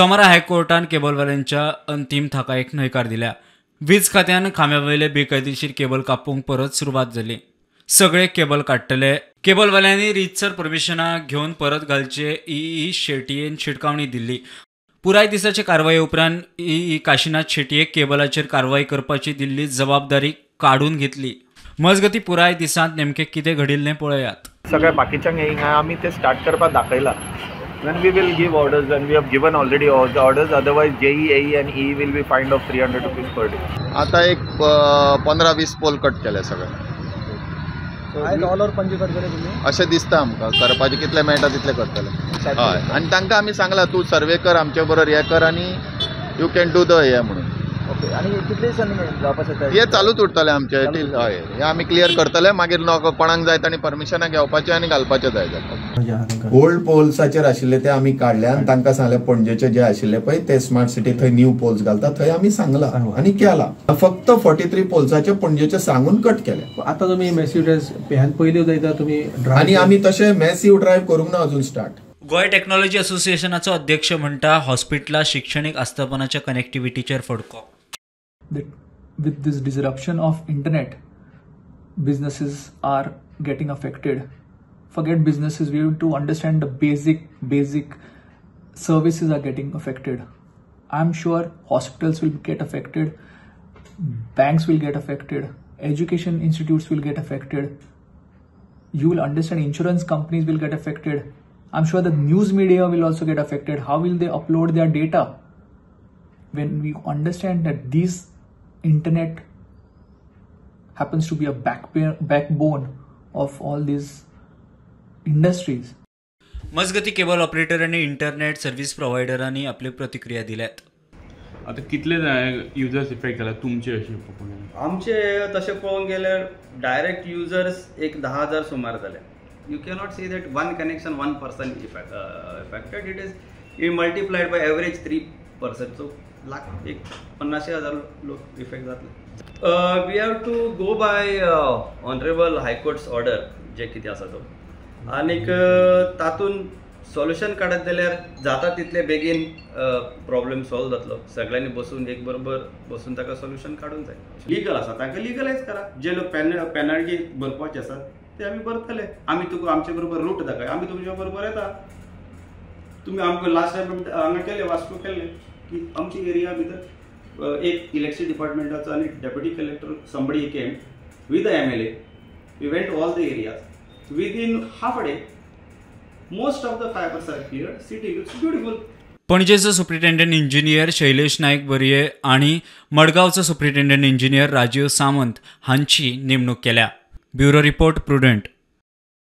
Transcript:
सोमारा हायकोर्टान केबलवाल्यांच्या अंतिम थाकायेक न्हयकार दिल्या। वीज खात्यान खांब्यावयले बेकायदेशीर केबल कापूंक परत सुरवात जाली। सगळे केबल काडटले। केबलवाल्यांनी रितसर परमिशनां घेवन परत घालचे ई शेट्येन शिटकावणी दिल्ली। पुराय दिसाचे कारवाये उपरांत ई काशीनाथ शेट्येक केबलाचेर कारवाई करपाची दिल्ली जबाबदारी काढून घेतली। मजगती पुराय दिसांत नेमके कितें घडिल्लें पळयात। सगळ्या बाकीच्यांक येयक आमी ते स्टार्ट करपाक दाखयला। Then we will give orders and we have given already all the orders. Otherwise JE, AE and EE will be fined of 300 rupees per day. आता एक 15-20 पोल कट केले सगळे। आयज ऑल ओव्हर पणजी करतले तुम्ही अशें दिसता आमकां। करपाचे कितले मेळटा तितले करतले। हय आनी तांकां आमी सांगला तूं सर्वे कर आमचे बरोबर हे कर आनी यू कॅन डू द हे म्हणून। ओके आनी कितले दिसांनी जावपाक शकता हे चालूच उरतले आमचे हय हे आमी क्लियर करतले। मागीर कोणाक जाय तांणी परमिशनां घेवपाचें आनी घालपाचें जाय जाता। ओल्ड पोल्साचेर आशिल्ले ते आमी काडले आनी तांकां सांगलें पणजेचे जे आशिल्ले पळय ते स्मार्ट सिटी थंय न्यू पोल्स घालता थंय आमी सांगला आनी केला। फक्त 43 पोल्साचे पणजेचे सांगून कट केले। आता तुम्ही मॅसिव्ह ड्रायव्ह पयलीं जायता तुम्ही आनी आमी तशें मॅसिव्ह ड्रायव्ह करूंक ना अजून स्टार्ट। गोय टेक्नॉलॉजी असोसिएशनाचो अध्यक्ष म्हणटा हॉस्पिटलां शिक्षणीक आस्थापनाच्या कनेक्टिव्हिटीचेर फडको। With this disruption of internet, businesses are getting affected. Forget businesses, we have to understand the basic services are getting affected. I'm sure hospitals will get affected, banks will get affected, education institutes will get affected. You will understand insurance companies will get affected. I'm sure the news media will also get affected. How will they upload their data? When we understand that these internet happens to be a backbone of all these industries. मजगती cable ऑपरेटरांनी internet service प्रोव्हायडरांनी आपली प्रतिक्रिया दिल्यात। आता कितले users effect जाला तुमचे अशें पळोवंक आमचे तशें पळोवंक गेल्यार डायरेक्ट युजर्स एक 10,000 सुमार जाले। You cannot say that one connection one person affected it is you multiplied by average 3%, so lakh एक 50,000 लोक इफेक्ट जातले। We have to go by honourable high court's order जे कितें आसा तो आनीक तातून सोल्युशन काडत जाल्यार जाता तितले बेगीन प्रॉब्लेम सॉल्व जातलो। सगळ्यांनी बसून एक बरोबर बसून ताका सोल्युशन काडूंक जाय। लीगल आसा ताका लिगलायज करा। जे लोक पेनल्टी भरपाचे आसात ते आमी भरतले। आमी तुका आमचे बरोबर रूट दाखय, आमी तुमच्या बरोबर येता। तुम्ही आमकां लास्ट टायम हांगा केले वास्को केले की आमची एरिया भितर एक इलेक्शन डिपार्टमेंटाचो आनी deputy collector somebody came with the MLA. We went to all the areas. Within half a day, most of the fibers are cleared. City looks beautiful. पणजेचो सुप्रिटेंडंट इंजिनियर शैलेश नायक बरये आणि मडगावचो सुप्रिटेंडंट इंजिनियर राजीव सामंत हांची नेमणूक केल्या। Bureau report prudent.